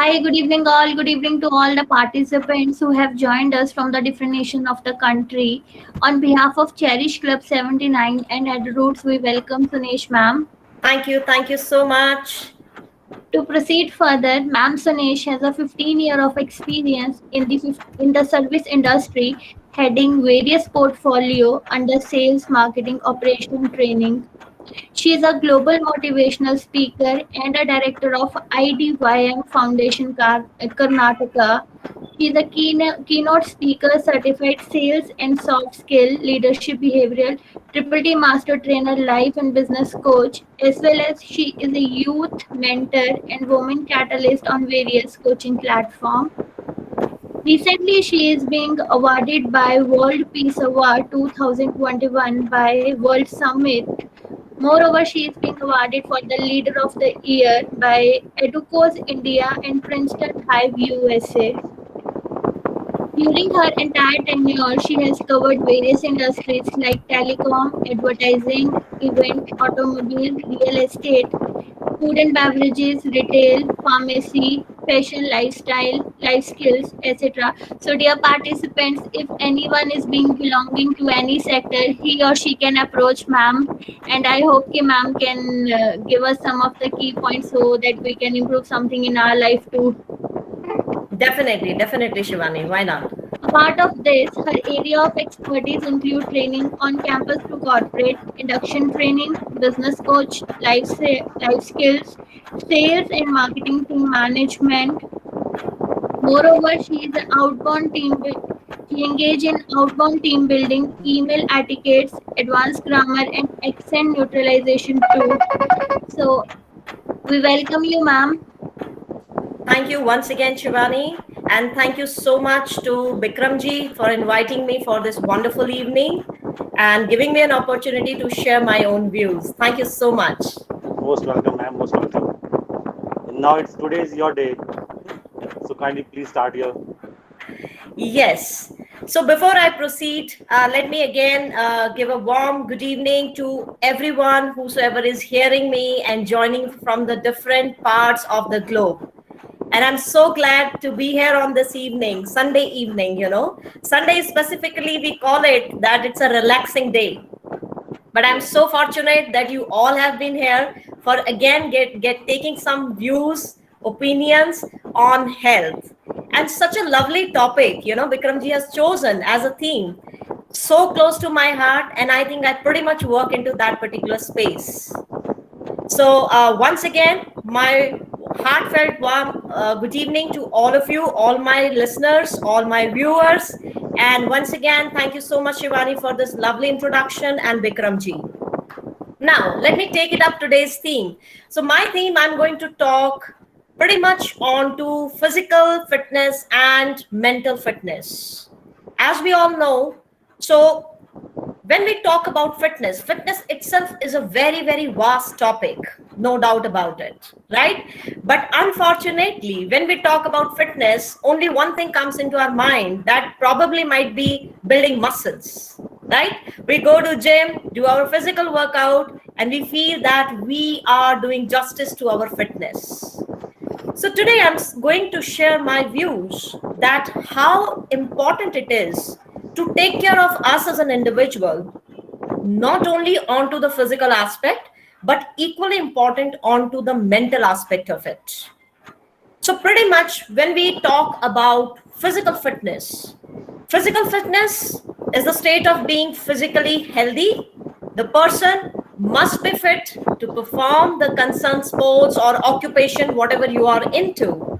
Hi, good evening, all. Good evening to all the participants who have joined us from the different nations of the country. On behalf of Cherish Club 79 and Eduroutes, we welcome Sonesh ma'am. Thank you so much. To proceed further, Ma'am Sonesh has a 15-year of experience in the service industry, heading various portfolio under sales, marketing, operation training. She is a global motivational speaker and a director of IDYM Foundation Karnataka. She is a keynote speaker, certified sales and soft skill leadership behavioral, triple T master trainer, life and business coach, as well as she is a youth mentor and woman catalyst on various coaching platforms. Recently, she is being awarded by World Peace Award 2021 by World Summit. Moreover, she is being awarded for the Leader of the Year by Educos India and Princeton Hive USA. During her entire tenure, she has covered various industries like telecom, advertising, event, automobile, real estate, food and beverages, retail, pharmacy, fashion, lifestyle, life skills, etc. So, dear participants, if anyone is being belonging to any sector, he or she can approach ma'am, and I hope कि ma'am can give us some of the key points so that we can improve something in our life too. Definitely, Shivani. Why not? A part of this, her area of expertise include training on campus to corporate, induction training, business coach, life skills, sales and marketing team management. Moreover, she engage in outbound team building, email etiquettes, advanced grammar, and accent neutralization too. So we welcome you, ma'am. Thank you once again, Shivani. And thank you so much to Bikramji for inviting me for this wonderful evening and giving me an opportunity to share my own views. Thank you so much. Most welcome, ma'am. Most welcome. Now it's today is your day, so kindly please start your. Yes. So before I proceed, let me again give a warm good evening to everyone whosoever is hearing me and joining from the different parts of the globe. And I'm so glad to be here on this evening, Sunday evening. Sunday specifically, we call it that it's a relaxing day. But I'm so fortunate that you all have been here for again get taking some views, opinions on health. And such a lovely topic, Bikramji has chosen as a theme. So close to my heart, and I think I pretty much work into that particular space. So once again, my heartfelt warm good evening to all of you, all my listeners, all my viewers. And once again, thank you so much, Shivani, for this lovely introduction, and Bikramji. Now, let me take it up today's theme. So my theme, I'm going to talk pretty much on to physical fitness and mental fitness. As we all know, so when we talk about fitness itself is a very, very vast topic, no doubt about it, right? But unfortunately, when we talk about fitness, only one thing comes into our mind, that probably might be building muscles, right? We go to gym, do our physical workout, and we feel that we are doing justice to our fitness. So today I'm going to share my views that how important it is to take care of us as an individual, not only onto the physical aspect, but equally important onto the mental aspect of it. So pretty much when we talk about physical fitness is the state of being physically healthy. The person must be fit to perform the concerned sports or occupation, whatever you are into.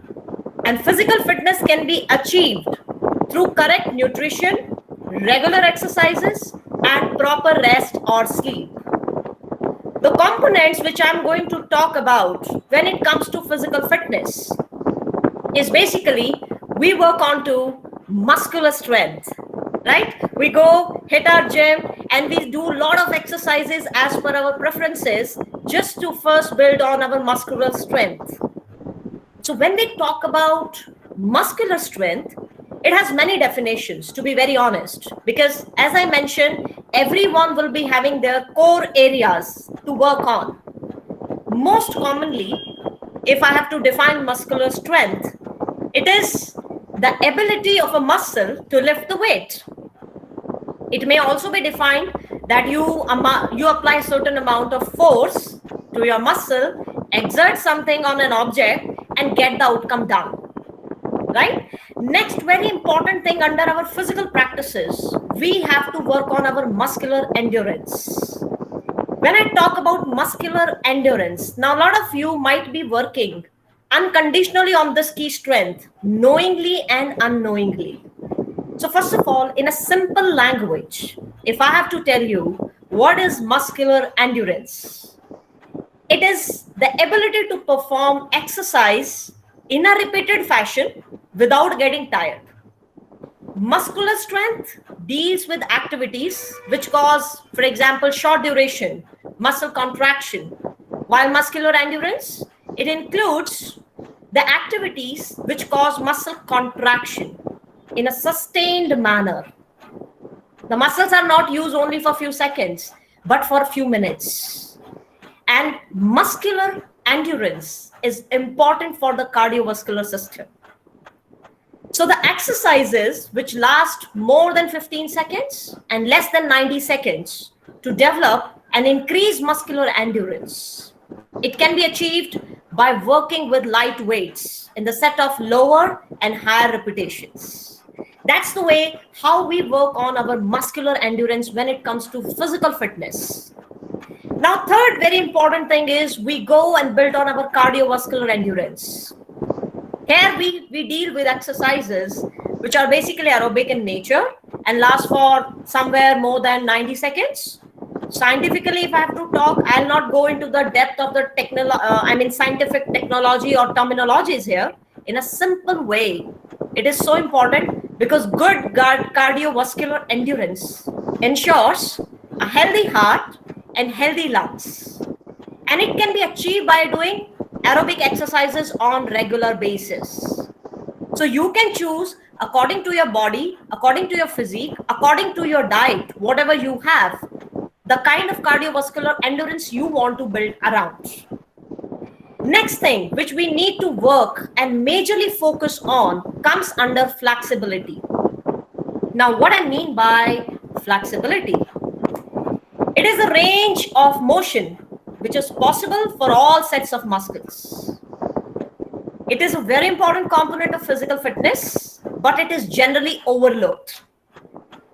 And physical fitness can be achieved through correct nutrition, regular exercises, and proper rest or sleep. The components which I'm going to talk about when it comes to physical fitness is basically we work on to muscular strength, right? We go hit our gym and we do a lot of exercises as per our preferences just to first build on our muscular strength. So when we talk about muscular strength, it has many definitions, to be very honest, because as I mentioned, everyone will be having their core areas to work on. Most commonly, if I have to define muscular strength, it is the ability of a muscle to lift the weight. It may also be defined that you apply a certain amount of force to your muscle, exert something on an object, and get the outcome done. Right? Next, very important thing under our physical practices, we have to work on our muscular endurance. When I talk about muscular endurance, now a lot of you might be working unconditionally on this key strength, knowingly and unknowingly. So, first of all, in a simple language, if I have to tell you what is muscular endurance, it is the ability to perform exercise in a repeated fashion without getting tired. Muscular strength deals with activities which cause, for example, short duration, muscle contraction, while muscular endurance, it includes the activities which cause muscle contraction in a sustained manner. The muscles are not used only for a few seconds, but for a few minutes. And muscular endurance is important for the cardiovascular system. So the exercises which last more than 15 seconds and less than 90 seconds to develop and increase muscular endurance. It can be achieved by working with light weights in the set of lower and higher repetitions. That's the way how we work on our muscular endurance when it comes to physical fitness. Now, third very important thing is we go and build on our cardiovascular endurance. Here we deal with exercises which are basically aerobic in nature and last for somewhere more than 90 seconds. Scientifically, if I have to talk, I'll not go into the depth of the scientific technology or terminologies here. In a simple way, it is so important because good cardiovascular endurance ensures a healthy heart and healthy lungs. And it can be achieved by doing aerobic exercises on regular basis. So you can choose according to your body, according to your physique, according to your diet, whatever you have, the kind of cardiovascular endurance you want to build around. Next thing which we need to work and majorly focus on comes under flexibility. Now, what I mean by flexibility, it is a range of motion which is possible for all sets of muscles. It is a very important component of physical fitness, but it is generally overlooked.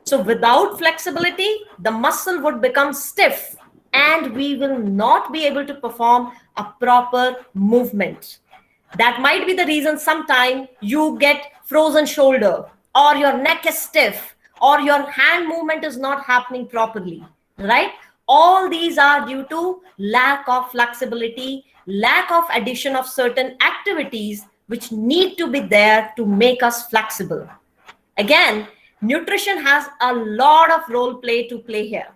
So without flexibility, the muscle would become stiff and we will not be able to perform a proper movement. That might be the reason sometimes you get frozen shoulder or your neck is stiff or your hand movement is not happening properly, right? All these are due to lack of flexibility, lack of addition of certain activities which need to be there to make us flexible. Again, nutrition has a lot of role play to play here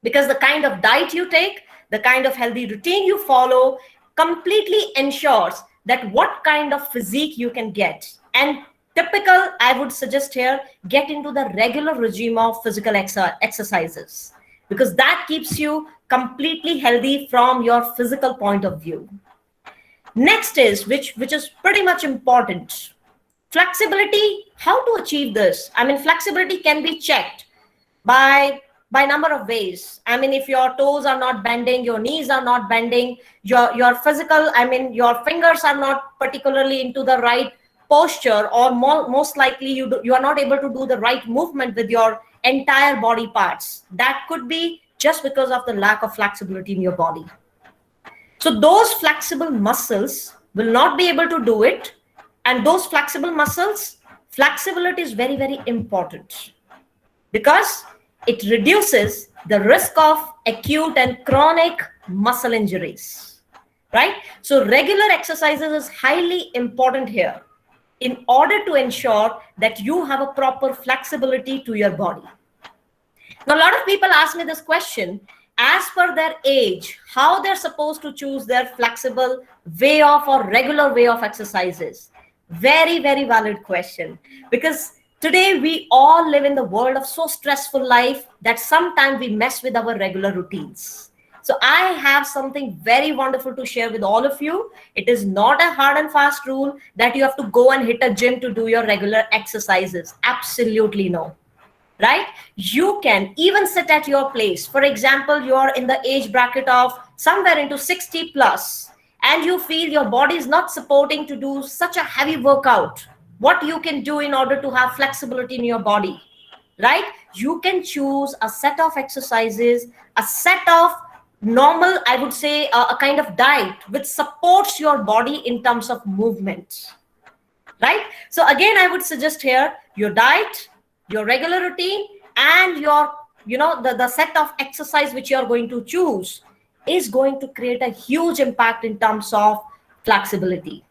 because the kind of diet you take, the kind of healthy routine you follow completely ensures that what kind of physique you can get. And typical, I would suggest here, get into the regular regime of physical exercises because that keeps you completely healthy from your physical point of view. Next is, which is pretty much important, flexibility. How to achieve this? I mean, flexibility can be checked by number of ways. I mean, if your toes are not bending, your knees are not bending, your physical, I mean, your fingers are not particularly into the right posture, or most likely you are not able to do the right movement with your entire body parts. That could be just because of the lack of flexibility in your body. So those flexible muscles will not be able to do it. And those flexible muscles, flexibility is very, very important because it reduces the risk of acute and chronic muscle injuries, right? So regular exercises is highly important here in order to ensure that you have a proper flexibility to your body. Now, a lot of people ask me this question, as per their age, how they're supposed to choose their flexible way of or regular way of exercises. Very, very valid question, because today we all live in the world of so stressful life that sometimes we mess with our regular routines. So I have something very wonderful to share with all of you. It is not a hard and fast rule that you have to go and hit a gym to do your regular exercises. Absolutely no. Right? You can even sit at your place. For example, you're in the age bracket of somewhere into 60 plus, and you feel your body is not supporting to do such a heavy workout. What you can do in order to have flexibility in your body, right? You can choose a set of exercises, a set of normal, I would say, a kind of diet which supports your body in terms of movement, right? So again, I would suggest here your diet, your regular routine, and your, the set of exercise which you are going to choose is going to create a huge impact in terms of flexibility.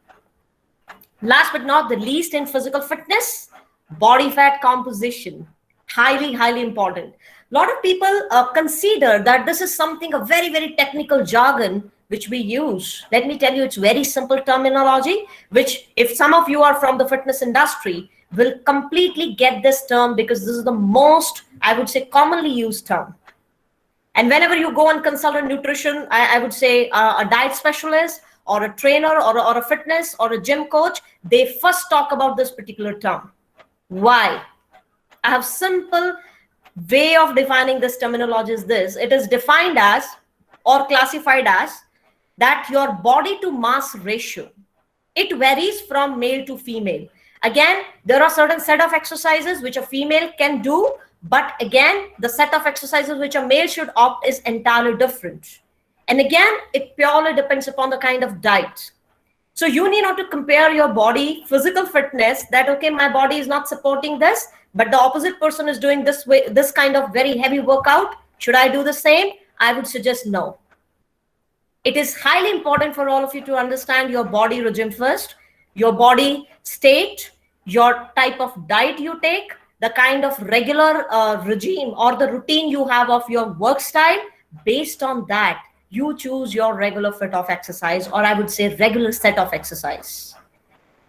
Last but not the least, in physical fitness, body fat composition, highly, highly important. A lot of people consider that this is something, a very, very technical jargon which we use. Let me tell you, it's very simple terminology, which if some of you are from the fitness industry, will completely get this term, because this is the most, I would say, commonly used term. And whenever you go and consult a nutrition, I would say a diet specialist or a trainer or a fitness or a gym coach, they first talk about this particular term. Why? I have simple way of defining this terminology is this. It is defined as or classified as that your body to mass ratio. It varies from male to female. Again, there are certain set of exercises which a female can do, but again, the set of exercises which a male should opt is entirely different. And again, it purely depends upon the kind of diet. So you need not to compare your body, physical fitness, that, okay, my body is not supporting this, but the opposite person is doing this way, this kind of very heavy workout. Should I do the same? I would suggest no. It is highly important for all of you to understand your body regime first, your body state, your type of diet you take, the kind of regular regime or the routine you have of your work style. Based on that, you choose your regular fit of exercise, or I would say regular set of exercise.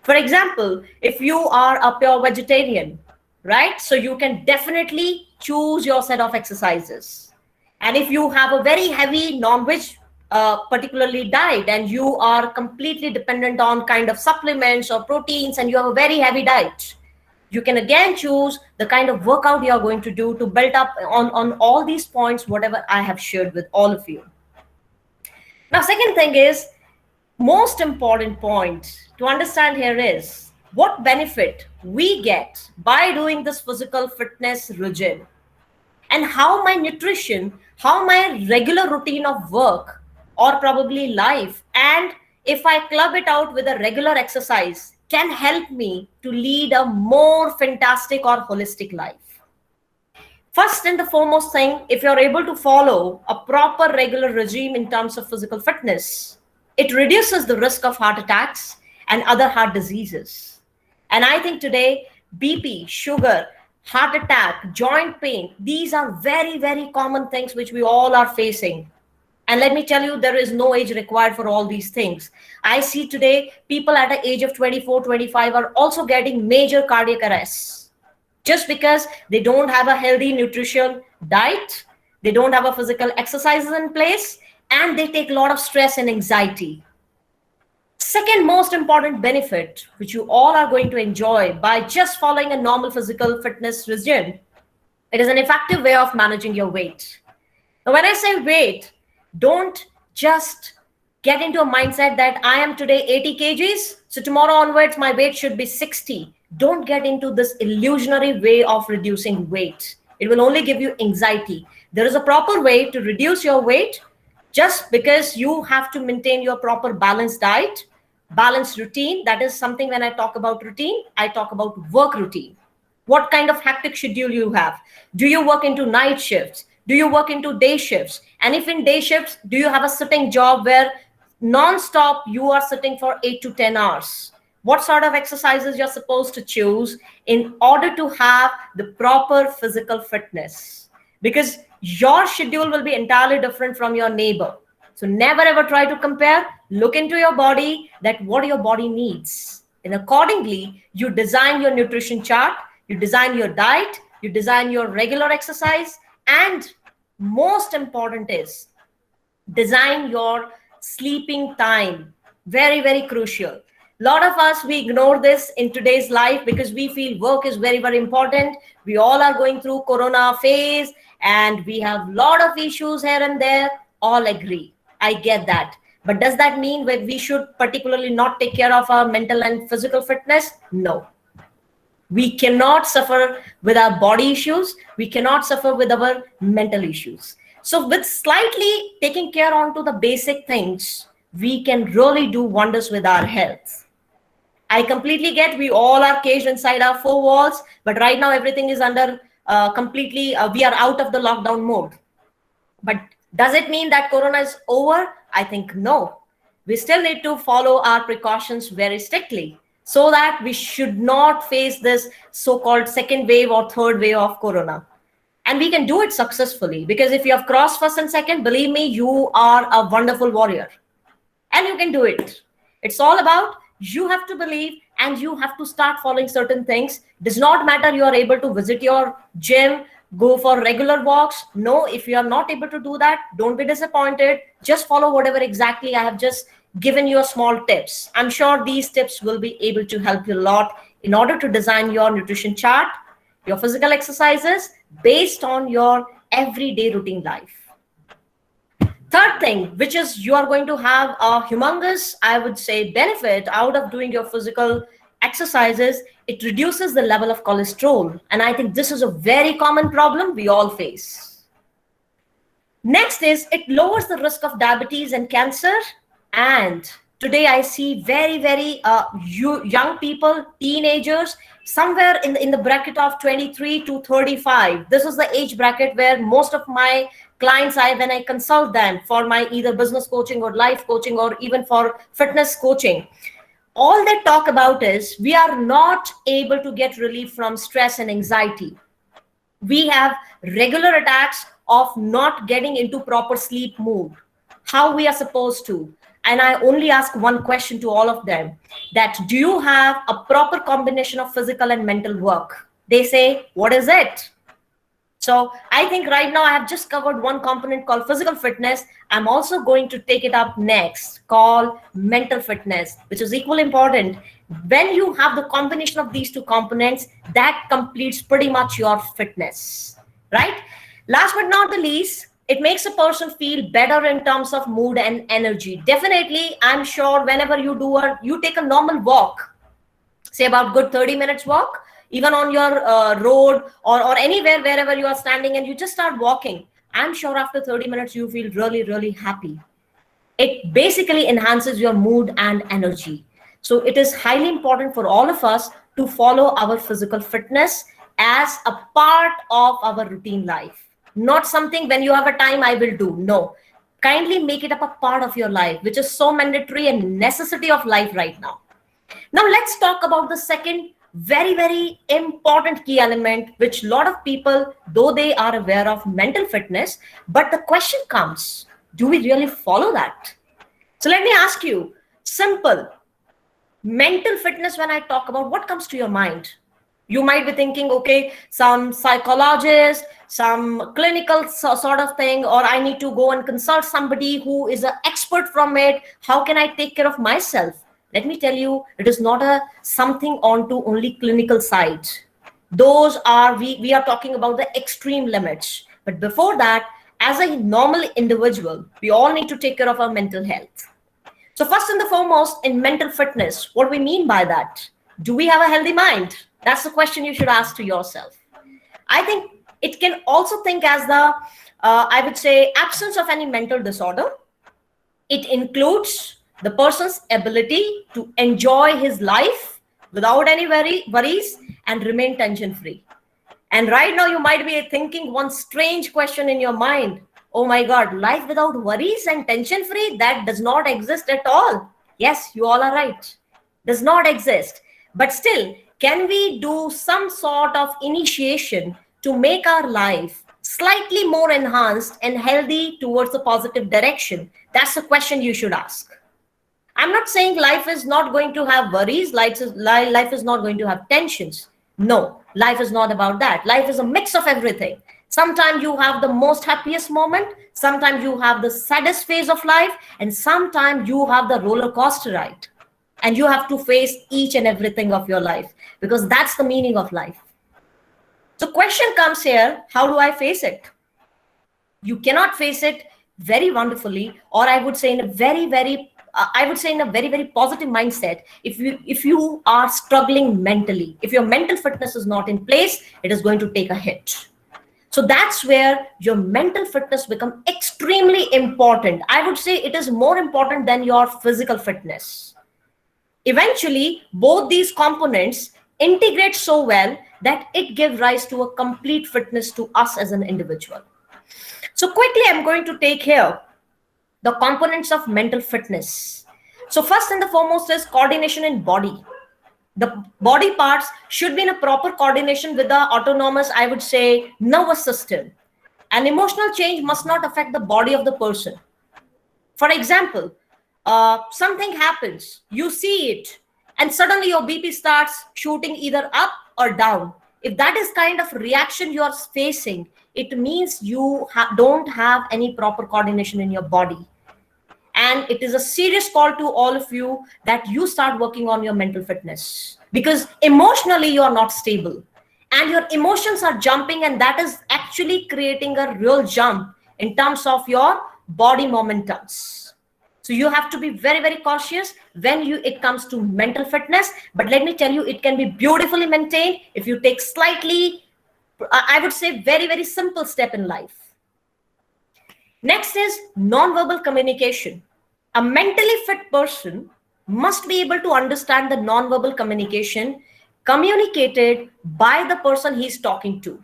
For example, if you are a pure vegetarian, right? So you can definitely choose your set of exercises. And if you have a very heavy non-veg, particularly diet, and you are completely dependent on kind of supplements or proteins, and you have a very heavy diet, you can again choose the kind of workout you are going to do to build up on all these points, whatever I have shared with all of you. Now, second thing is, most important point to understand here is what benefit we get by doing this physical fitness regime, and how my nutrition, how my regular routine of work or probably life, and if I club it out with a regular exercise, can help me to lead a more fantastic or holistic life. First and the foremost thing, if you're able to follow a proper regular regime in terms of physical fitness, it reduces the risk of heart attacks and other heart diseases. And I think today, BP, sugar, heart attack, joint pain, these are very, very common things which we all are facing. And let me tell you, there is no age required for all these things. I see today people at the age of 24, 25 are also getting major cardiac arrests just because they don't have a healthy nutrition diet, they don't have a physical exercises in place, and they take a lot of stress and anxiety. Second most important benefit, which you all are going to enjoy by just following a normal physical fitness regime, it is an effective way of managing your weight. Now, when I say weight, don't just get into a mindset that I am today 80 kgs, so tomorrow onwards my weight should be 60. Don't get into this illusionary way of reducing weight. It will only give you anxiety. There is a proper way to reduce your weight. Just because you have to maintain your proper balanced diet, balanced routine. That is something, when I talk about routine, I talk about work routine. What kind of hectic schedule you have? Do you work into night shifts? Do you work into day shifts? And if in day shifts, do you have a sitting job where non-stop you are sitting for 8 to 10 hours? What sort of exercises you're supposed to choose in order to have the proper physical fitness? Because your schedule will be entirely different from your neighbor. So never ever try to compare. Look into your body, that what your body needs. And accordingly, you design your nutrition chart, you design your diet, you design your regular exercise, and most important is Design your sleeping time. Very, very crucial. A lot of us, we ignore this in today's life because we feel work is very, very important. We all are going through corona phase and we have a lot of issues here and there. All agree. I get that. But does that mean that we should particularly not take care of our mental and physical fitness? No. We cannot suffer with our body issues. We cannot suffer with our mental issues. So with slightly taking care onto the basic things, we can really do wonders with our health. I completely get we all are caged inside our four walls, but right now everything is under completely, we are out of the lockdown mode. But does it mean that corona is over? I think no. We still need to follow our precautions very strictly so that we should not face this so-called second wave or third wave of corona. And we can do it successfully because if you have crossed first and second, believe me, you are a wonderful warrior and you can do it. It's all about you have to believe and you have to start following certain things. Does not matter you are able to visit your gym, go for regular walks. No, if you are not able to do that, don't be disappointed. Just follow whatever exactly I have just given you a small tips. I'm sure these tips will be able to help you a lot in order to design your nutrition chart, your physical exercises based on your everyday routine life. Third thing, which is you are going to have a humongous, I would say, benefit out of doing your physical exercises, it reduces the level of cholesterol. And I think this is a very common problem we all face. Next is it lowers the risk of diabetes and cancer. And today I see very, very young people, teenagers, somewhere in the bracket of 23 to 35. This is the age bracket where most of my clients, when I consult them for my either business coaching or life coaching or even for fitness coaching, all they talk about is we are not able to get relief from stress and anxiety. We have regular attacks of not getting into proper sleep mood, how we are supposed to. And I only ask one question to all of them, that do you have a proper combination of physical and mental work? They say, what is it? So I think right now I have just covered one component called physical fitness. I'm also going to take it up next called mental fitness, which is equally important. When you have the combination of these two components, that completes pretty much your fitness, right? Last but not the least, it makes a person feel better in terms of mood and energy. Definitely, I'm sure whenever you take a normal walk, say about good 30 minutes walk, even on your road or anywhere, wherever you are standing and you just start walking, I'm sure after 30 minutes, you feel really, really happy. It basically enhances your mood and energy. So it is highly important for all of us to follow our physical fitness as a part of our routine life. Not something when you have a time I will do. No, kindly make it up a part of your life, which is so mandatory and necessity of life right now. Now let's talk about the second very, very important key element, which a lot of people, though they are aware of mental fitness, but the question comes, do we really follow that? So let me ask you, simple, mental fitness, when I talk about, what comes to your mind? You might be thinking, okay, some psychologist, some clinical sort of thing, or I need to go and consult somebody who is an expert from it. How can I take care of myself? Let me tell you, it is not a something onto only clinical side. Those are, we are talking about the extreme limits. But before that, as a normal individual, we all need to take care of our mental health. So first and the foremost, in mental fitness, what do we mean by that? Do we have a healthy mind? That's the question you should ask to yourself. I think it can also think as the, I would say, absence of any mental disorder. It includes the person's ability to enjoy his life without any worries and remain tension-free. And right now you might be thinking one strange question in your mind. Oh my God, life without worries and tension-free, that does not exist at all. Yes, you all are right. Does not exist. But still, can we do some sort of initiation to make our life slightly more enhanced and healthy towards a positive direction? That's the question you should ask. I'm not saying life is not going to have worries, life is not going to have tensions. No, life is not about that. Life is a mix of everything. Sometimes you have the most happiest moment, sometimes you have the saddest phase of life, and sometimes you have the roller coaster ride. And you have to face each and everything of your life, because that's the meaning of life. So question comes here, how do I face it? You cannot face it very wonderfully, or I would say in a very positive mindset, if you are struggling mentally, if your mental fitness is not in place, it is going to take a hit. So that's where your mental fitness become extremely important. I would say it is more important than your physical fitness. Eventually, both these components integrate so well that it gives rise to a complete fitness to us as an individual. So quickly, I'm going to take here the components of mental fitness. So first and the foremost is coordination in body. The body parts should be in a proper coordination with the autonomous, I would say, nervous system. An emotional change must not affect the body of the person. For example, something happens, you see it, and suddenly your BP starts shooting either up or down. If that is kind of reaction you are facing, it means you don't have any proper coordination in your body. And it is a serious call to all of you that you start working on your mental fitness, because emotionally you are not stable and your emotions are jumping, and that is actually creating a real jump in terms of your body momentums. So you have to be very, very cautious when it comes to mental fitness. But let me tell you, it can be beautifully maintained if you take slightly, I would say, very, very simple step in life. Next is non-verbal communication. A mentally fit person must be able to understand the non-verbal communication communicated by the person he's talking to.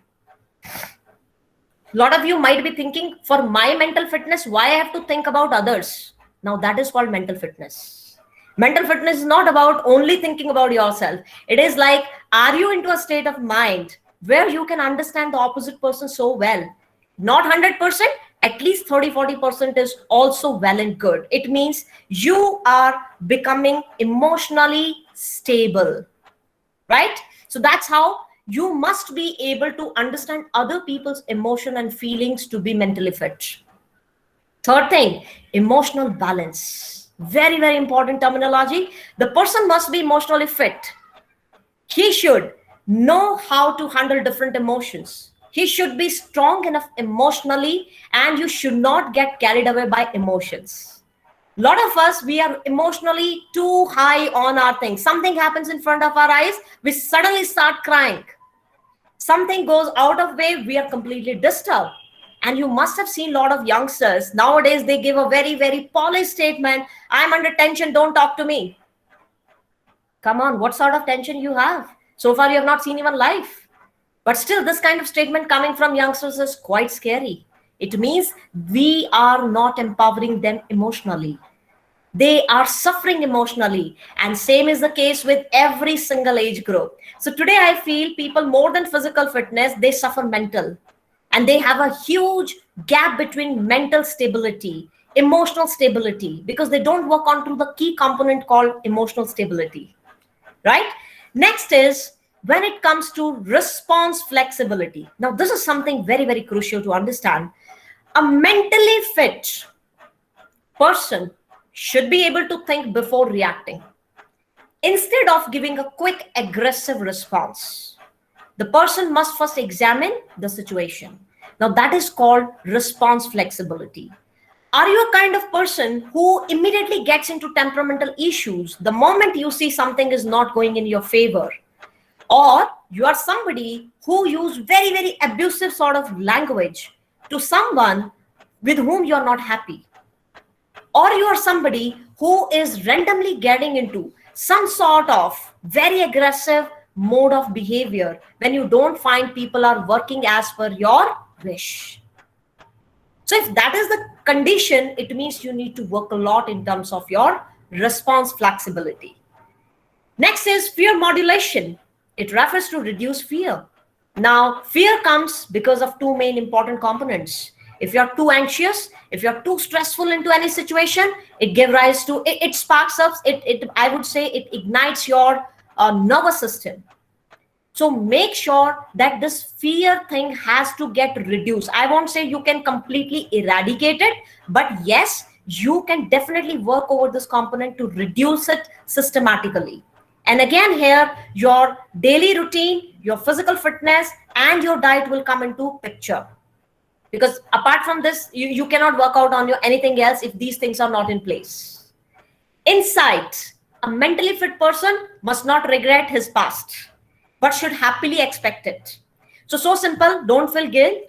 A lot of you might be thinking, for my mental fitness, why I have to think about others? Now that is called mental fitness. Mental fitness is not about only thinking about yourself. It is like, are you into a state of mind where you can understand the opposite person so well? Not 100%, at least 30-40% is also well and good. It means you are becoming emotionally stable, right? So that's how you must be able to understand other people's emotion and feelings to be mentally fit. Third thing, emotional balance. Very, very important terminology. The person must be emotionally fit. He should know how to handle different emotions. He should be strong enough emotionally, and you should not get carried away by emotions. A lot of us, we are emotionally too high on our things. Something happens in front of our eyes, we suddenly start crying. Something goes out of way, we are completely disturbed. And you must have seen a lot of youngsters nowadays, they give a very, very polished statement, I'm under tension, don't talk to me. Come on, what sort of tension you have? So far you have not seen even life. But still, this kind of statement coming from youngsters is quite scary. It means we are not empowering them emotionally. They are suffering emotionally, and same is the case with every single age group. So today I feel people, more than physical fitness, they suffer mental, and they have a huge gap between mental stability, emotional stability, because they don't work on to the key component called emotional stability, right? Next is when it comes to response flexibility. Now this is something very, very crucial to understand. A mentally fit person should be able to think before reacting. Instead of giving a quick, aggressive response, the person must first examine the situation. Now, that is called response flexibility. Are you a kind of person who immediately gets into temperamental issues the moment you see something is not going in your favor? Or you are somebody who use very, very abusive sort of language to someone with whom you are not happy? Or you are somebody who is randomly getting into some sort of very aggressive mode of behavior when you don't find people are working as per your wish? So if that is the condition, it means you need to work a lot in terms of your response flexibility. Next is fear modulation. It refers to reduce fear. Now, fear comes because of two main important components. If you're too anxious, if you're too stressful into any situation, it gives rise to, it sparks up, I would say it ignites your nervous system. So make sure that this fear thing has to get reduced. I won't say you can completely eradicate it, but yes, you can definitely work over this component to reduce it systematically. And again, here, your daily routine, your physical fitness, and your diet will come into picture. Because apart from this, you cannot work out on your anything else if these things are not in place. Insight: a mentally fit person must not regret his past, but should happily expect it. So simple. Don't feel guilt.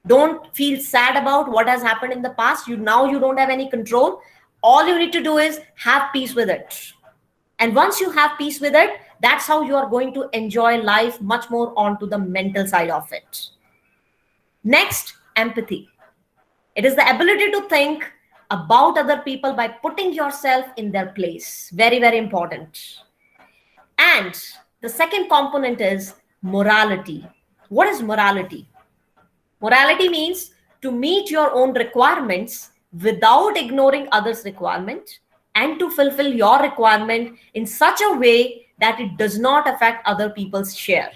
Don't feel sad about what has happened in the past. You don't have any control. All you need to do is have peace with it. And once you have peace with it, that's how you are going to enjoy life much more onto the mental side of it. Next, empathy. It is the ability to think about other people by putting yourself in their place. Very, very important. And the second component is morality. What is morality? Morality means to meet your own requirements without ignoring others' requirement, and to fulfill your requirement in such a way that it does not affect other people's share.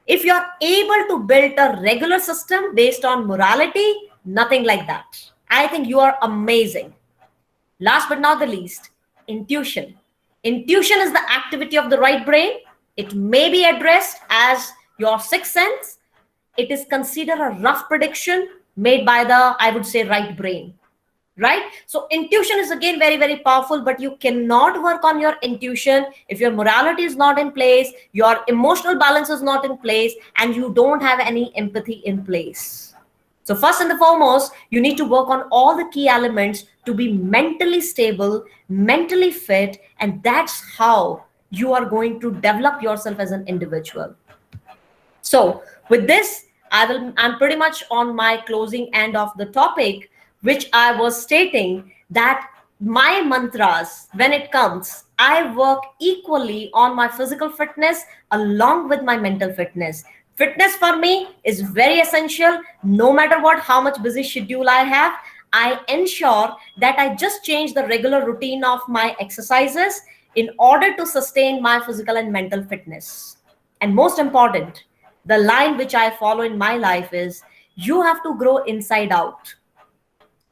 If you're able to build a regular system based on morality, nothing like that. I think you are amazing. Last but not the least, intuition. Intuition is the activity of the right brain. It may be addressed as your sixth sense. It is considered a rough prediction made by the, I would say, right brain. Right? So intuition is again very, very powerful, but you cannot work on your intuition if your morality is not in place, your emotional balance is not in place, and you don't have any empathy in place. So first and foremost, you need to work on all the key elements to be mentally stable, mentally fit, and that's how you are going to develop yourself as an individual. So with this, I'm pretty much on my closing end of the topic, which I was stating that my mantras, when it comes, I work equally on my physical fitness along with my mental fitness. Fitness for me is very essential. No matter what, how much busy schedule I have, I ensure that I just change the regular routine of my exercises in order to sustain my physical and mental fitness. And most important, the line which I follow in my life is you have to grow inside out.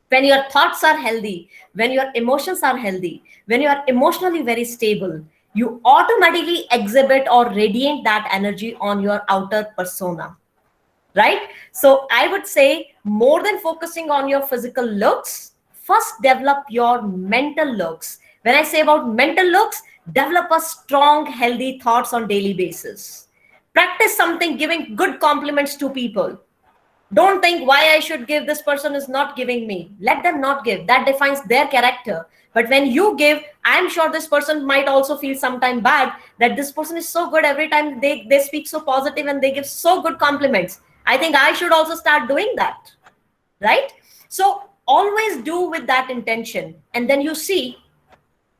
When your thoughts are healthy, when your emotions are healthy, when you are emotionally very stable, you automatically exhibit or radiate that energy on your outer persona. Right? So I would say more than focusing on your physical looks, first develop your mental looks. When I say about mental looks, develop a strong, healthy thoughts on daily basis. Practice something, giving good compliments to people. Don't think why I should give, this person is not giving me. Let them not give. That defines their character. But when you give, I'm sure this person might also feel sometime bad that this person is so good every time they speak so positive and they give so good compliments. I think I should also start doing that. Right? So always do with that intention. And then you see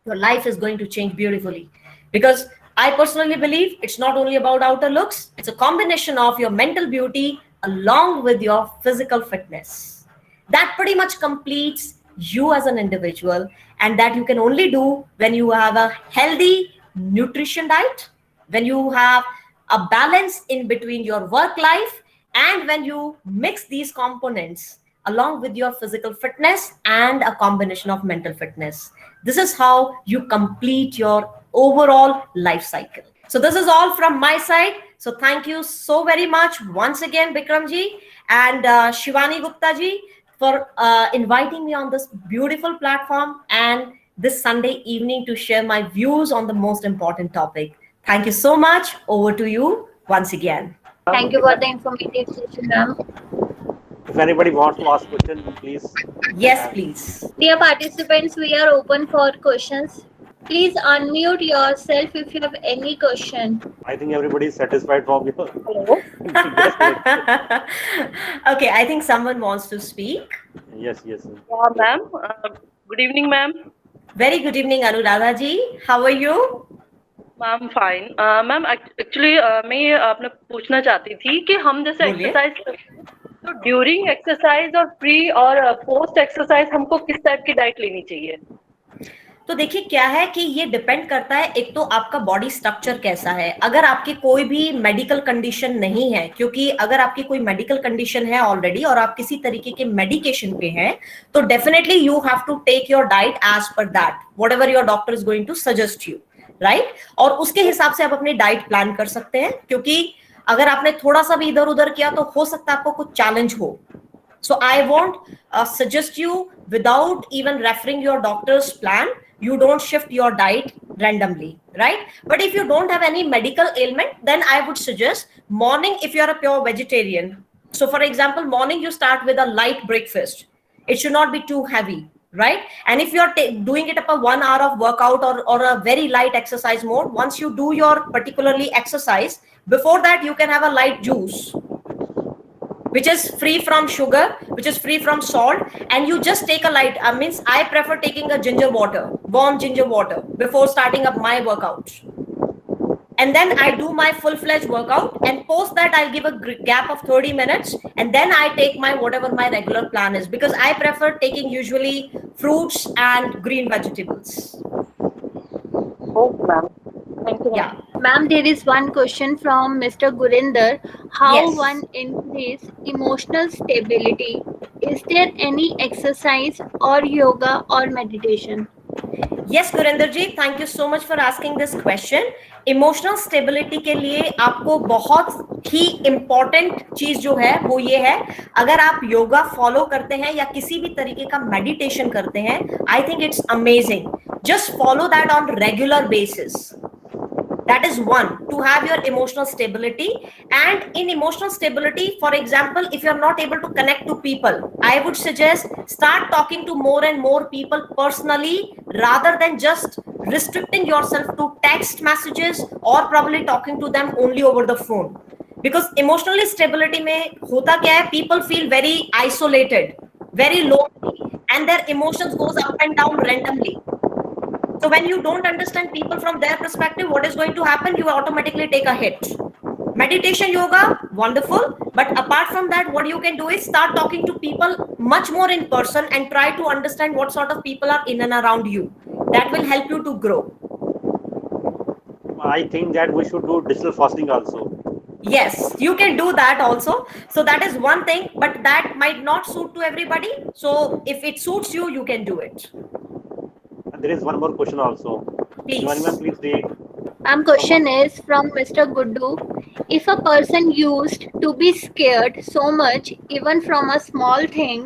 your life is going to change beautifully. Because I personally believe it's not only about outer looks, it's a combination of your mental beauty along with your physical fitness. That pretty much completes you as an individual, and that you can only do when you have a healthy nutrition diet, when you have a balance in between your work life, and when you mix these components along with your physical fitness and a combination of mental fitness. This is how you complete your overall life cycle. So this is all from my side. So thank you so very much once again, Bikramji and Shivani Gupta ji, for inviting me on this beautiful platform and this Sunday evening to share my views on the most important topic. Thank you so much. Over to you once again. Thank you for the informative session, ma'am. If anybody wants to ask question, please. Yes, please. Dear participants, we are open for questions. Please unmute yourself if you have any question. I think everybody is satisfied from your. Hello. Okay, I think someone wants to speak. Yes. Yeah, ma'am. Good evening, ma'am. Very good evening, Anuradha ji. How are you? Ma'am fine ma'am actually मैं ये आपने पूछना चाहती थी कि हम जैसे बोलिए। एक्सरसाइज करते हैं तो ड्यूरिंग एक्सरसाइज और प्री और पोस्ट एक्सरसाइज हमको किस टाइप की डाइट लेनी चाहिए? तो देखिए क्या है कि ये डिपेंड करता है, एक तो आपका बॉडी स्ट्रक्चर कैसा है। अगर आपकी कोई भी मेडिकल कंडीशन नहीं है, क्योंकि अगर आपकी कोई मेडिकल कंडीशन है ऑलरेडी और आप किसी तरीके के मेडिकेशन पे हैं, तो definitely you have to take your diet as per that whatever your doctor is going to suggest you, right. और उसके हिसाब से आप अपनी डाइट प्लान कर सकते हैं, क्योंकि अगर आपने थोड़ा सा भी इधर उधर किया तो हो सकता है आपको कुछ चैलेंज हो। So I won't suggest you, without even referring your doctor's plan, you don't shift your diet randomly, right? But if you don't have any medical ailment, then I would suggest morning, if you're a pure vegetarian. So for example, morning you start with a light breakfast. It should not be too heavy, right? And if you're doing it up a 1 hour of workout, or a very light exercise mode, once you do your particularly exercise, before that you can have a light juice which is free from sugar, which is free from salt, and you just take a light, means I prefer taking a ginger water, warm ginger water, before starting up my workout. And then I do my full-fledged workout, and post that I'll give a gap of 30 minutes, and then I take my whatever my regular plan is, because I prefer taking usually fruits and green vegetables. Okay, ma'am. Thank you, ma'am. Yeah. Ma'am, there is one question from Mr. Gurinder. How Yes. one increase emotional stability? Is there any exercise or yoga or meditation? Yes, Gurinder ji, thank you so much for asking this question. Emotional stability के लिए आपको बहुत ही important चीज जो है वो ये है, अगर आप योगा फॉलो करते हैं या किसी भी तरीके का मेडिटेशन करते हैं, I think it's amazing. Just follow that on regular basis. That is one, to have your emotional stability. And in emotional stability, for example, if you're not able to connect to people, I would suggest start talking to more and more people personally, rather than just restricting yourself to text messages or probably talking to them only over the phone. Because emotionally stability mein hota kya hai, people feel very isolated, very lonely, and their emotions goes up and down randomly. So when you don't understand people from their perspective, what is going to happen? You automatically take a hit. Meditation, yoga, wonderful. But apart from that, what you can do is start talking to people much more in person and try to understand what sort of people are in and around you. That will help you to grow. I think that we should do digital fasting also. Yes, you can do that also. So that is one thing, but that might not suit to everybody. So if it suits you, you can do it. And there is one more question also. Please. Shivani ma'am, please read. Question is from Mr. Guddu. If a person used to be scared so much, even from a small thing,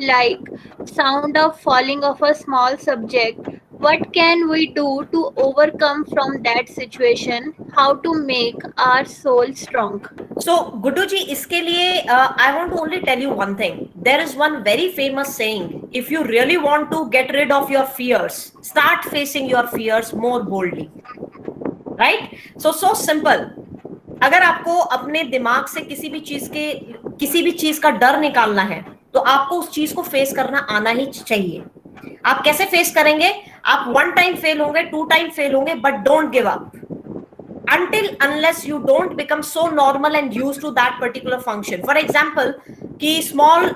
like sound of falling of a small subject, what can we do to overcome from that situation? How to make our soul strong? So, Guddu ji, iske liye, I want to only tell you one thing. There is one very famous saying: if you really want to get rid of your fears, start facing your fears more boldly. Right? So simple. अगर आपको अपने दिमाग से किसी भी चीज का डर निकालना है, तो आपको उस चीज को फेस करना आना ही चाहिए. आप कैसे फेस करेंगे? आप 1 टाइम फेल होंगे, 2 टाइम फेल होंगे, but don't give up until unless you don't become so normal and used to that particular function. For example, कि small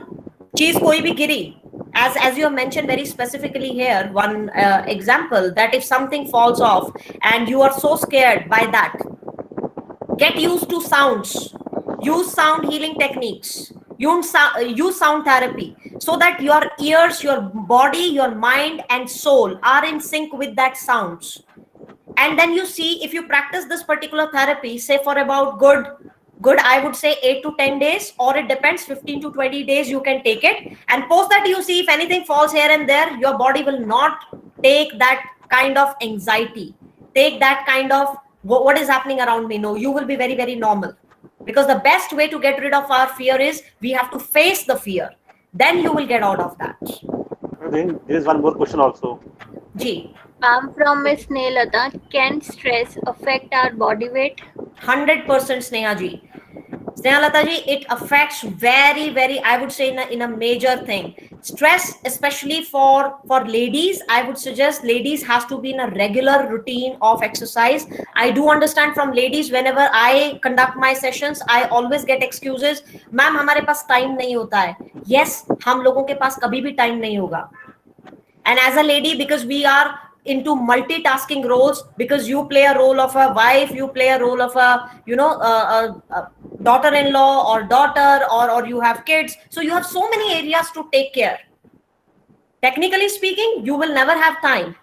चीज कोई भी गिरी, as you have mentioned very specifically here, one example, that if something falls off and you are so scared by that, get used to sounds, use sound healing techniques, use sound therapy, so that your ears, your body, your mind and soul are in sync with that sounds. And then you see, if you practice this particular therapy, say for about good, I would say 8 to 10 days, or it depends, 15 to 20 days you can take it. And post that, you see if anything falls here and there, your body will not take that kind of anxiety, take that kind of what is happening around me. No, you will be very, very normal. Because the best way to get rid of our fear is we have to face the fear. Then you will get out of that. Then there is one more question also. Ji. From Miss Neelata, can stress affect our body weight? 100% Sneha ji. Sneha Lata ji, it affects very, very, I would say in a major thing. Stress, especially for ladies, I would suggest ladies has to be in a regular routine of exercise. I do understand from ladies, whenever I conduct my sessions, I always get excuses. Ma'am, हमारे पास time नहीं होता है. Yes, हम लोगों के पास कभी भी time नहीं होगा. And as a lady, because we are into multitasking roles, because you play a role of a wife, you play a role of a, daughter-in-law or daughter, or you have kids, so you have so many areas to take care. Technically speaking, you will never have time,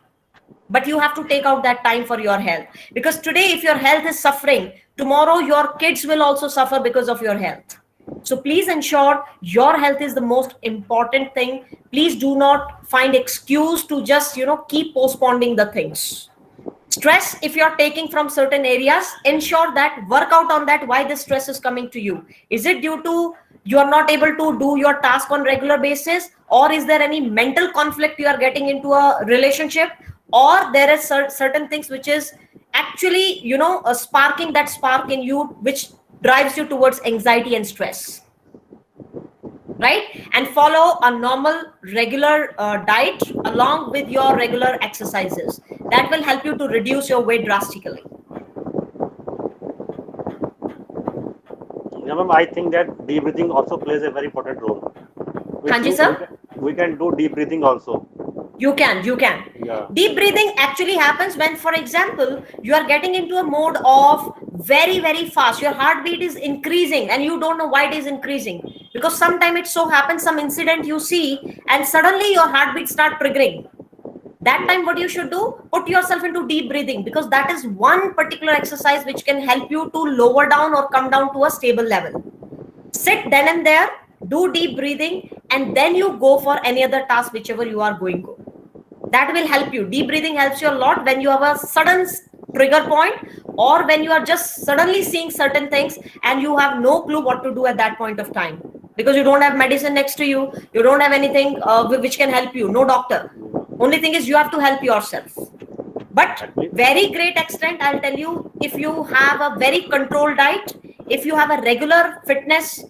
but you have to take out that time for your health, because today if your health is suffering, tomorrow your kids will also suffer because of your health. So please ensure your health is the most important thing. Please do not find excuse to just keep postponing the things. Stress, if you're taking from certain areas, ensure that work out on that, why the stress is coming to you. Is it due to you are not able to do your task on regular basis, or is there any mental conflict you are getting into a relationship, or there is certain things which is actually sparking that spark in you, which drives you towards anxiety and stress, right? And follow a normal regular diet along with your regular exercises. That will help you to reduce your weight drastically. Yeah, ma'am, I think that deep breathing also plays a very important role. Hanji sir, We can do deep breathing also. you can. Yeah. Deep breathing actually happens when, for example, you are getting into a mode of very fast, your heartbeat is increasing and you don't know why it is increasing, because sometimes it so happens some incident you see and suddenly your heartbeat start triggering. That time what you should do, put yourself into deep breathing, because that is one particular exercise which can help you to lower down or come down to a stable level. Sit then and there, do deep breathing, and then you go for any other task whichever you are going to. That will help you. Deep breathing helps you a lot when you have a sudden trigger point, or when you are just suddenly seeing certain things and you have no clue what to do at that point of time, because you don't have medicine next to you, you don't have anything which can help you, no doctor. Only thing is you have to help yourself. But very great extent, I'll tell you, if you have a very controlled diet, if you have a regular fitness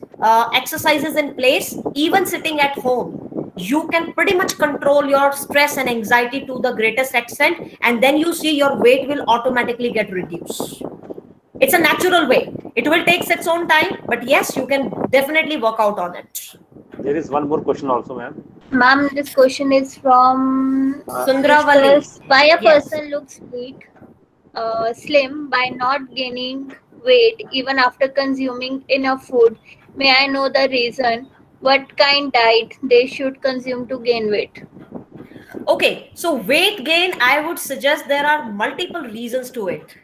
exercises in place, even sitting at home, you can pretty much control your stress and anxiety to the greatest extent, and then you see your weight will automatically get reduced. It's a natural way. It will take its own time, but yes, you can definitely work out on it. There is one more question also, ma'am. Ma'am, this question is from Sundravali. why a Yes. person looks slim by not gaining weight even after consuming enough food. May I know the reason? What kind diet they should consume to gain weight? Okay, so weight gain, I would suggest there are multiple reasons to it.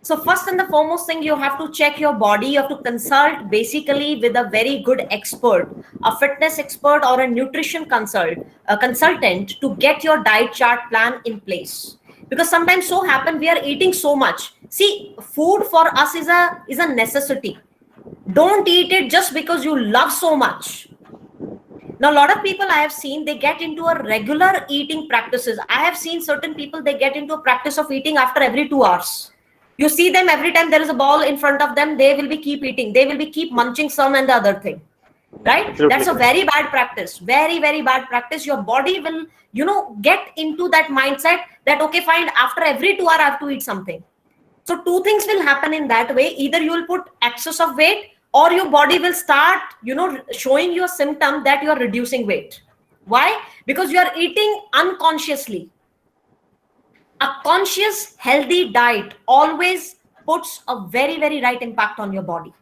So first and the foremost thing, you have to check your body. You have to consult basically with a very good expert, a fitness expert or a nutrition consultant, to get your diet chart plan in place. Because sometimes so happen we are eating so much. See, food for us is a necessity. Don't eat it just because you love so much. Now, a lot of people I have seen, they get into a regular eating practices. I have seen certain people, they get into a practice of eating after every 2 hours. You see them every time there is a ball in front of them, they will be keep eating. They will be keep munching some and the other thing. Right? Absolutely. That's a very bad practice. Very bad practice. Your body will, get into that mindset that, okay, fine, after every 2 hours, I have to eat something. So two things will happen in that way. Either you will put excess of weight, or your body will start, showing you a symptom that you are reducing weight. Why? Because you are eating unconsciously. A conscious, healthy diet always puts a very right impact on your body.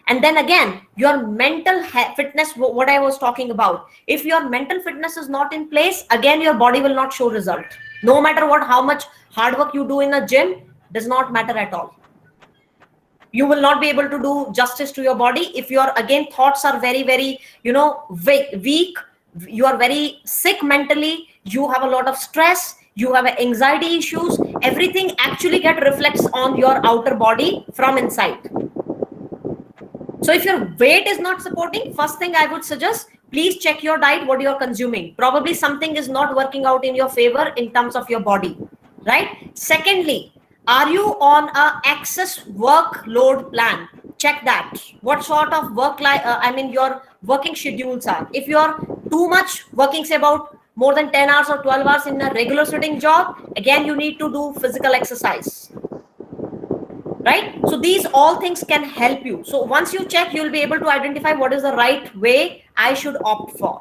And then again, your mental fitness, what I was talking about, if your mental fitness is not in place, again, your body will not show result. No matter how much hard work you do in a gym, does not matter at all. You will not be able to do justice to your body if your, again, thoughts are very weak, you are very sick mentally, you have a lot of stress, you have anxiety issues, everything actually reflects on your outer body from inside. So if your weight is not supporting, first thing I would suggest, please check your diet, what you are consuming. Probably something is not working out in your favor in terms of your body, right? Secondly, are you on a excess workload plan? Check that. What sort of your working schedules are. If you are too much working, say about more than 10 hours or 12 hours in a regular sitting job, again, you need to do physical exercise. Right? So these all things can help you. So once you check, you'll be able to identify what is the right way I should opt for.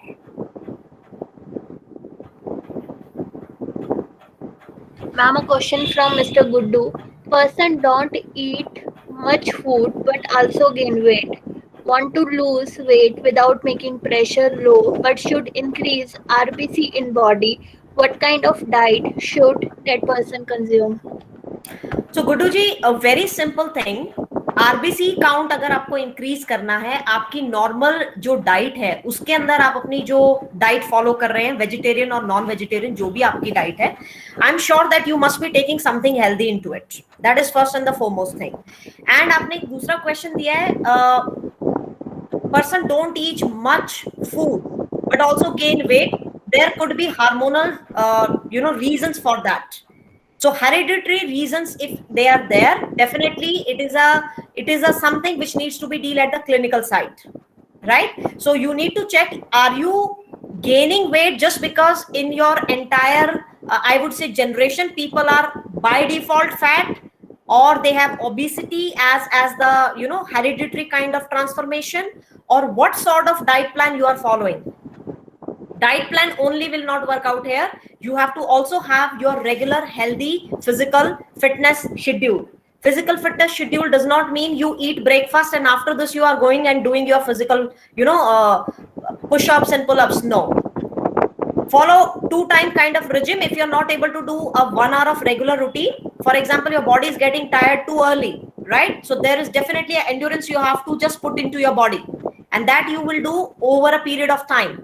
Ma'am, a question from Mr. Guddu. Person don't eat much food but also gain weight. Want to lose weight without making pressure low but should increase RBC in body. What kind of diet should that person consume? So Guddu ji, a very simple thing, RBC count अगर आपको increase करना है, आपकी normal जो diet है उसके अंदर आप अपनी जो डाइट फॉलो कर रहे हैं, वेजिटेरियन और नॉन वेजिटेरियन जो भी आपकी डाइट है, I am sure that you must be taking something healthy into it. That is first and the foremost thing. And आपने एक दूसरा क्वेश्चन दिया है, person don't eat much food but also gain weight. There could be hormonal reasons for that. So hereditary reasons, if they are there, definitely it is a something which needs to be dealt at the clinical side, right? So you need to check, are you gaining weight just because in your entire I would say generation people are by default fat, or they have obesity as the hereditary kind of transformation, or what sort of diet plan you are following. Diet plan only will not work out here. You have to also have your regular healthy physical fitness schedule. Physical fitness schedule does not mean you eat breakfast and after this you are going and doing your physical push-ups and pull-ups. No, follow 2-time kind of regime. If you're not able to do a 1 hour of regular routine, for example, your body is getting tired too early, right? So there is definitely an endurance you have to just put into your body, and that you will do over a period of time.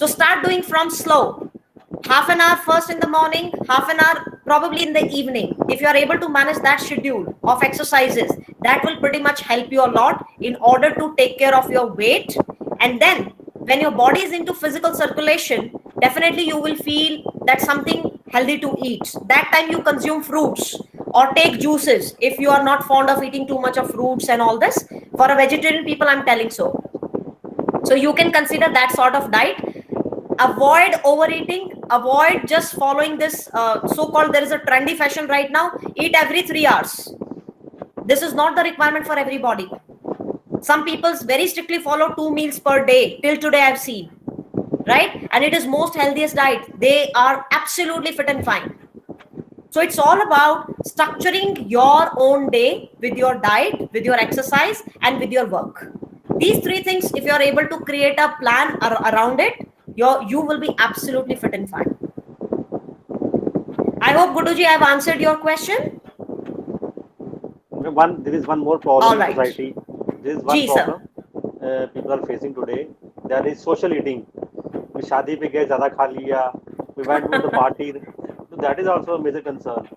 So start doing from slow. Half an hour first in the morning, half an hour probably in the evening. If you are able to manage that schedule of exercises, that will pretty much help you a lot in order to take care of your weight. And then when your body is into physical circulation, definitely you will feel that something healthy to eat. That time you consume fruits or take juices if you are not fond of eating too much of fruits and all this. For a vegetarian people, I'm telling so. So you can consider that sort of diet. Avoid overeating, avoid just following this so-called, there is a trendy fashion right now, eat every 3 hours. This is not the requirement for everybody. Some people very strictly follow 2 meals per day till today I've seen, right? And it is most healthiest diet. They are absolutely fit and fine. So it's all about structuring your own day with your diet, with your exercise, and with your work. These 3 things, if you're able to create a plan around it, you will be absolutely fit and fine. I hope, Guduji, I've answered your question. There is one more problem in society. There is one problem people are facing today. There is social eating. We शादी पे गए ज़्यादा खा लिया. We went to the party. So that is also a major concern.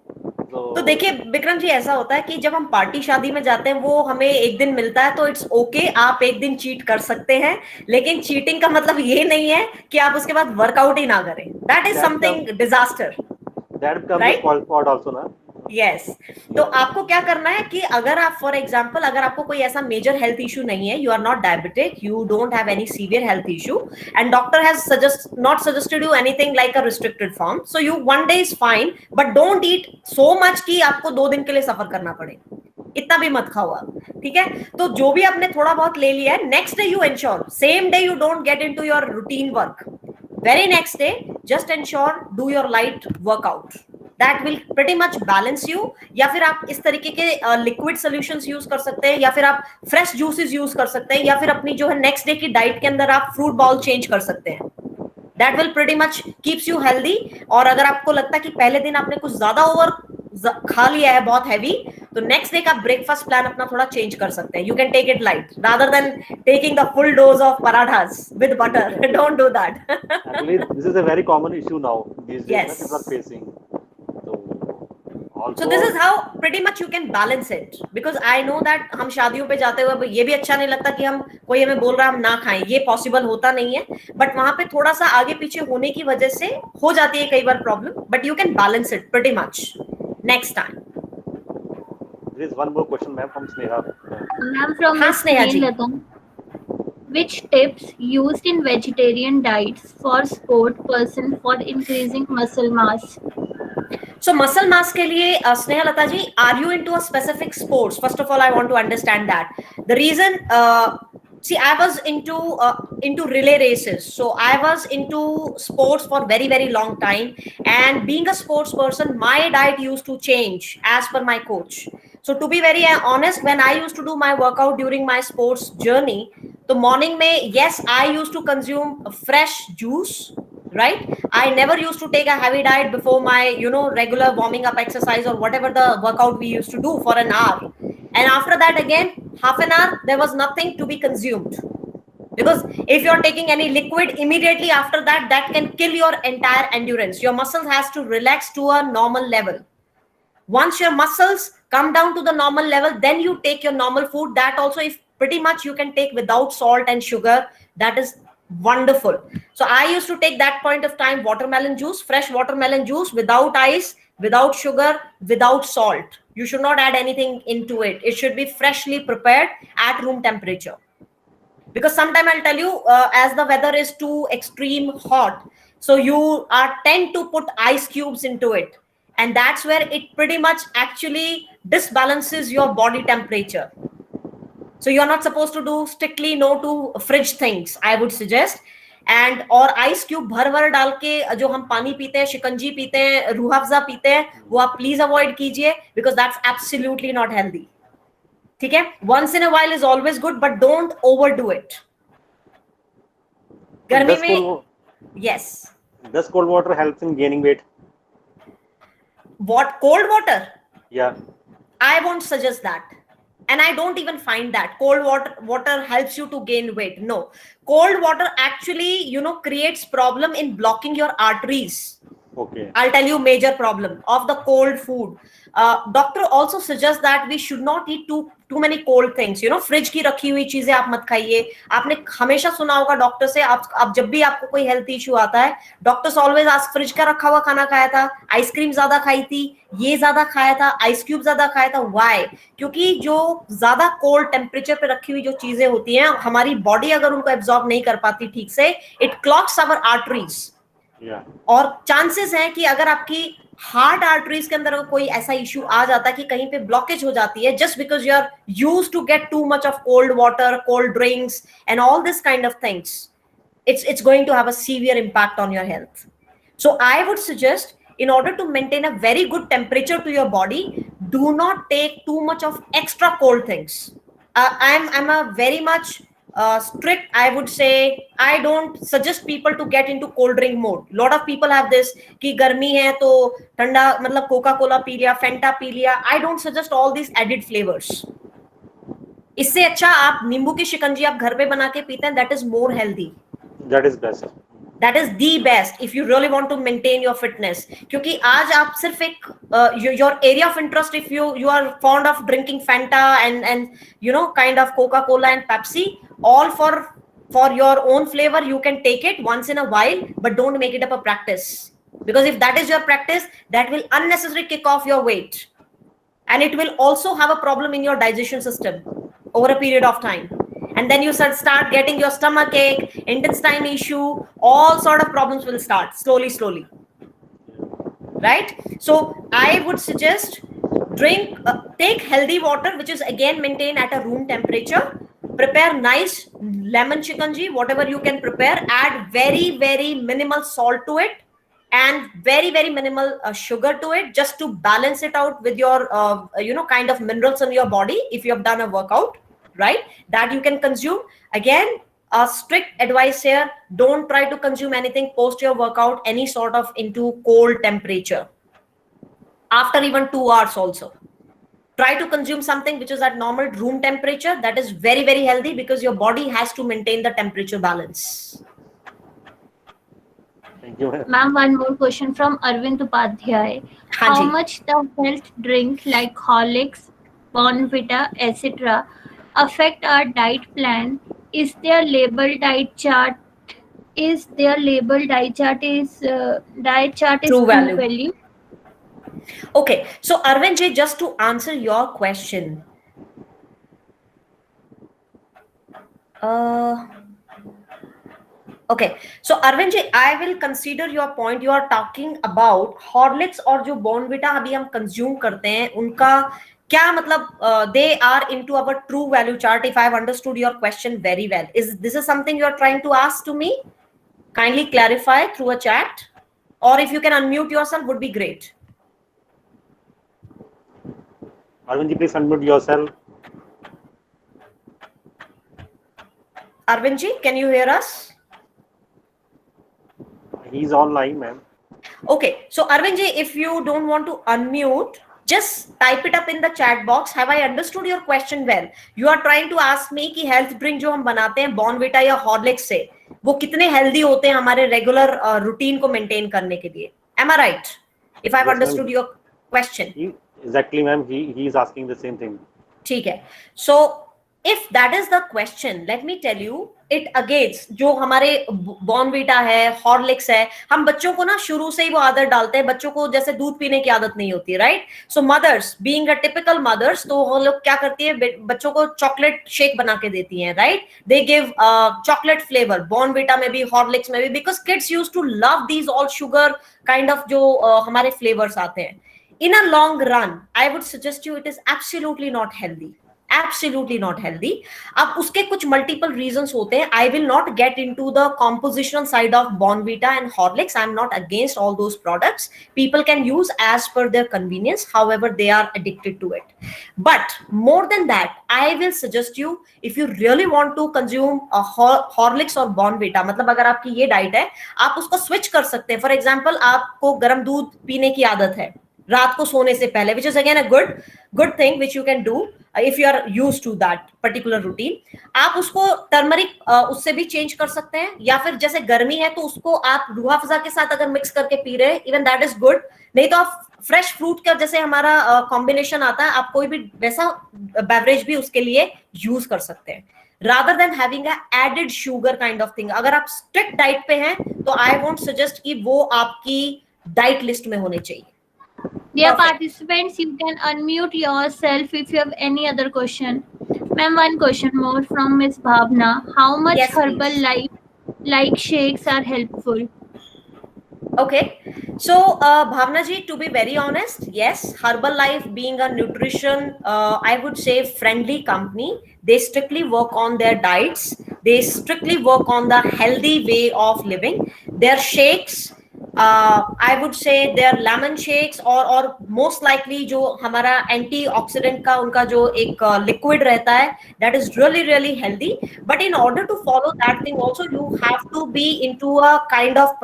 तो देखिए विक्रम जी, ऐसा होता है कि जब हम पार्टी शादी में जाते हैं, वो हमें एक दिन मिलता है तो इट्स ओके, आप एक दिन चीट कर सकते हैं, लेकिन चीटिंग का मतलब ये नहीं है कि आप उसके बाद वर्कआउट ही ना करें. That is something disaster. That becomes a spoil sport also, na? Yes. तो आपको क्या करना है कि अगर आप फॉर एग्जाम्पल, अगर आपको कोई ऐसा मेजर हेल्थ इशू नहीं है, you are not diabetic, you don't have any severe health issue, and doctor has not suggested you anything like a restricted form, so you 1 day is fine, but don't eat so much कि आपको 2 दिन के लिए सफर करना पड़े. इतना भी मत खाओ आप, ठीक है? तो जो भी आपने थोड़ा बहुत ले लिया है, next day you ensure, same day you don't get into your routine work. Very next day just ensure do your light workout. That will pretty much balance you. या फिर आप इस तरीके के लिक्विड सॉल्यूशंस यूज कर सकते हैं, या फिर आप फ्रेश जूसेस यूज कर सकते हैं, या फिर अपनी जो है नेक्स्ट डे की डाइट के अंदर आप फ्रूट बाउल चेंज कर सकते हैं. That will pretty much keeps you healthy. और अगर आपको लगता है कि पहले दिन आपने कुछ ज्यादा ओवर खा लिया है, बहुत हैवी, तो नेक्स्ट डे का ब्रेकफास्ट प्लान अपना थोड़ा चेंज कर सकते हैं. You can take it light rather than taking the full dose of parathas with butter. Don't do that. Actually, this is a very common issue now. These days, Yes. people are facing. So this is how pretty much you can balance it, because I know that हम शादियों पे जाते हुए ये भी अच्छा नहीं लगता कि हम कोई हमें बोल रहा है हम ना खाएं, ये पॉसिबल होता नहीं है, बट वहां पे थोड़ा सा आगे पीछे होने की वजह से हो जाती है कई बार problem, but you can balance it pretty much next time. There is one more question, ma'am, from Sneha. Ma'am, from हाँ, स्नेहा जी. Which tips used in vegetarian diets for sport person for increasing muscle mass? So muscle mass के लिए Sneha Lata ji, are you into a specific sports? First of all, I want to understand that. The reason See, I was into relay races, so I was into sports for very very long time. And being a sports person, my diet used to change as per my coach. So to be very honest, when I used to do my workout during my sports journey, the morning may, yes, I used to consume a fresh juice, right? I never used to take a heavy diet before my regular warming up exercise or whatever the workout we used to do for an hour. And after that, again, half an hour, there was nothing to be consumed. Because if you're taking any liquid immediately after that, that can kill your entire endurance. Your muscles has to relax to a normal level. Once your muscles come down to the normal level, then you take your normal food. That also, if pretty much you can take without salt and sugar, that is wonderful. So I used to take that point of time watermelon juice, fresh watermelon juice, without ice, without sugar, without salt. You should not add anything into it. It should be freshly prepared at room temperature. Because sometime I'll tell you, as the weather is too extreme hot, so you are tend to put ice cubes into it, and that's where it pretty much actually disbalances your body temperature. So you're not supposed to do strictly no to fridge things, I would suggest. And और ice cube भर भर डाल के जो हम पानी पीते हैं, शिकंजी पीते हैं, रूह अफ़ज़ा पीते हैं, वो आप प्लीज अवॉइड कीजिए, because that's absolutely not healthy. ठीक है? Once in a while is always good, but don't overdo it. गर्मी में, yes. Does cold water helps in gaining weight? What, cold water? Yeah. I won't suggest that. And I don't even find that cold water helps you to gain weight. No, cold water actually, creates problem in blocking your arteries. Okay. I'll tell you major problem of the cold food. Doctor also suggests that we should not eat too many cold things. Fridge की रखी हुई चीजें आप मत खाइए. आपने हमेशा सुना होगा डॉक्टर से, आप जब भी आपको कोई हेल्थ इशू आता है, डॉक्टर्स ऑलवेज आस्क फ्रिज का रखा हुआ खाना खाया था, आइसक्रीम ज्यादा खाई थी, ये ज्यादा खाया था, आइस क्यूब ज्यादा खाया था. व्हाई? क्योंकि जो ज्यादा कोल्ड टेम्परेचर पे रखी हुई जो चीजें होती हैं, हमारी बॉडी अगर उनको एब्जॉर्ब नहीं कर पाती ठीक से, इट क्लॉग्स आवर आर्टरीज. और चांसेस है कि अगर आपकी हार्ट आर्टरीज के अंदर कोई ऐसा इश्यू आ जाता है कि कहीं पे ब्लॉकेज हो जाती है, just because you are used to get too much of cold water, cold drinks and all this kind of things, it's going to have a severe impact on your health. So I would suggest, in order to maintain a very good temperature to your body, do not take too much of extra cold things. I'm a very much strict, I would say. I don't suggest people to get into cold drink mode. Lot of people have this कि गर्मी है तो ठंडा, मतलब Coca Cola P लिया, फेंटा P लिया. I don't suggest all these added flavors. इससे अच्छा आप नींबू की शिकंजी आप घर पे बना के पीते हैं, that is more healthy. That is best. That is the best if you really want to maintain your fitness. क्योंकि आज आप सिर्फ एक your area of interest, if you are fond of drinking Fanta and kind of Coca-Cola and Pepsi, all for your own flavor, you can take it once in a while, but don't make it up a practice. Because if that is your practice, that will unnecessarily kick off your weight, and it will also have a problem in your digestion system over a period of time. And then you start getting your stomach ache, intestine issue, all sort of problems will start slowly. Right? So I would suggest take healthy water, which is again maintained at a room temperature. Prepare nice lemon shikanji, whatever you can prepare. Add very, very minimal salt to it and very, very minimal sugar to it, just to balance it out with your, kind of minerals in your body if you have done a workout. Right, that you can consume. Again, a strict advice here, don't try to consume anything post your workout any sort of into cold temperature after even 2 hours. Also try to consume something which is at normal room temperature. That is very, very healthy, because your body has to maintain the temperature balance. Thank you, ma'am. One more question from Arvind Upadhyay. How much the health drink like Horlicks, Bonvita, etc. affect our diet plan? Is their label diet chart? Is true value? Okay, so Arvind ji, just to answer your question, okay, so Arvind ji, I will consider your point. You are talking about Horlicks और जो Bonvita अभी हम consume करते हैं, उनका क्या मतलब they are into our true value chart, if I have understood your question very well? Is this is something you are trying to ask to me? Kindly clarify through a chat, or if you can unmute yourself would be great. Arvindji, please unmute yourself. Arvindji, can you hear us? He's online, ma'am. Okay, so Arvindji, if you don't want to unmute, just type it up in the chat box. Have I understood your question well? You are trying to ask me कि health drink जो हम बनाते हैं Bournvita या Horlicks से, वो कितने healthy होते हैं हमारे रेगुलर रूटीन को मेंटेन करने के लिए. Am I right? If I've understood your question. Exactly, ma'am. He is asking the same thing. ठीक है. So if that is the question, let me tell you, it against जो हमारे Bournvita है, Horlicks है, हम बच्चों को ना शुरू से ही वो आदत डालते हैं. बच्चों को जैसे दूध पीने की आदत नहीं होती, right? So mothers being a typical mothers, तो वो लोग क्या करती है, बच्चों को चॉकलेट शेक बना के देती हैं, right? They give chocolate flavour, Bournvita में भी, हॉर्लिक्स में भी, because kids use to love these all sugar kind of जो हमारे फ्लेवर्स आते हैं. In a long run, I would suggest you it is absolutely not healthy. Absolutely not healthy. अब उसके कुछ multiple reasons होते हैं. I will not get into the compositional side of Bonvita and Horlicks. I'm not against all those products. People can use as per their convenience. However, they are addicted to it. But more than that, I will suggest you, if you really want to consume a Horlicks or Bonvita, मतलब अगर आपकी ये diet है, आप उसको switch कर सकते हैं. फॉर एग्जाम्पल, आपको गर्म दूध पीने की आदत है रात को सोने से पहले, which is again a good thing which you can do if you are used to that particular routine. आप उसको टर्मरिक उससे भी चेंज कर सकते हैं, या फिर जैसे गर्मी है तो उसको आप रूह अफ़ज़ा के साथ अगर मिक्स करके पी रहे हैं, इवन दैट इज गुड. नहीं तो आप फ्रेश फ्रूट का जैसे हमारा कॉम्बिनेशन आता है, आप कोई भी वैसा बेवरेज भी उसके लिए यूज कर सकते हैं, rather than having a added sugar kind of thing. अगर आप स्ट्रिक्ट डाइट पे हैं तो आई वोंट सजेस्ट कि वो आपकी डाइट लिस्ट में होने चाहिए. Dear participants, you can unmute yourself if you have any other question. Ma'am, one question more from Miss Bhavna. How much Yes, herbal please. like shakes are helpful? Okay, so Bhavna ji, to be very honest, yes, Herbalife being a nutrition, I would say friendly company, they strictly work on their diets. They strictly work on the healthy way of living. Their shakes, I would say their lemon shakes, or most likely जो हमारा antioxidant का उनका जो एक liquid रहता है, that is really really healthy. But in order to follow that thing also, you have to be into a kind of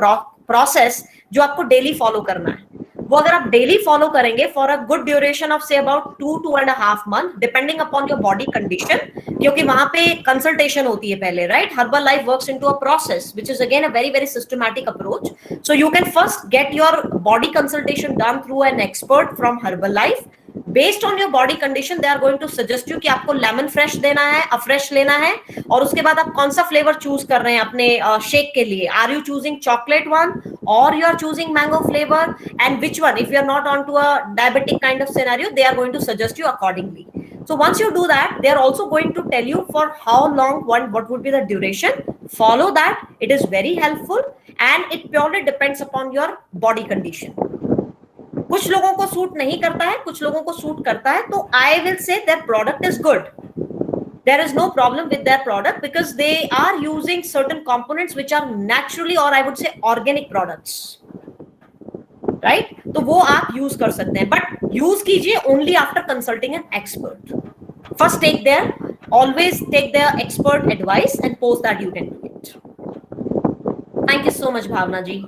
process जो आपको डेली फॉलो करना है. वो अगर आप डेली फॉलो करेंगे for a good duration of say about 2.5 months, depending upon your body condition, क्योंकि वहां पे कंसल्टेशन होती है पहले, right? Herbal life works into a process which is again a very very systematic approach. So you can first get your body consultation done through an expert from herbal life. Based on your body condition they are going to suggest you कि आपको lemon fresh देना है, afresh लेना है, और उसके बाद आप कौन सा फ्लेवर चूज कर रहे हैं अपने शेक के लिए. Are you choosing chocolate one or you are choosing mango flavor, and which one, if you are not onto a diabetic kind of scenario, they are going to suggest you accordingly. So once you do that, they are also going to tell you for how long, what would be the duration. Follow that, it is very helpful, and it purely depends upon your body condition. कुछ लोगों को suit नहीं करता है, कुछ लोगों को suit करता है, तो I will say their product is good. There is no problem with their product because they are using certain components which are naturally, or I would say organic products, right? तो वो आप use कर सकते हैं, but use कीजिए only after consulting an expert. First always take their expert advice and post that you can do it. Thank you so much, Bhavna ji.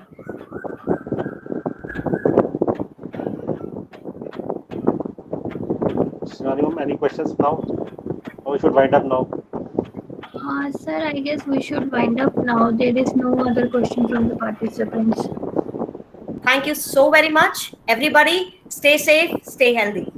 Shivani ma'am, any questions now? Or we should wind up now? Sir, I guess we should wind up now. There is no other question from the participants. Thank you so very much. Everybody, stay safe, stay healthy.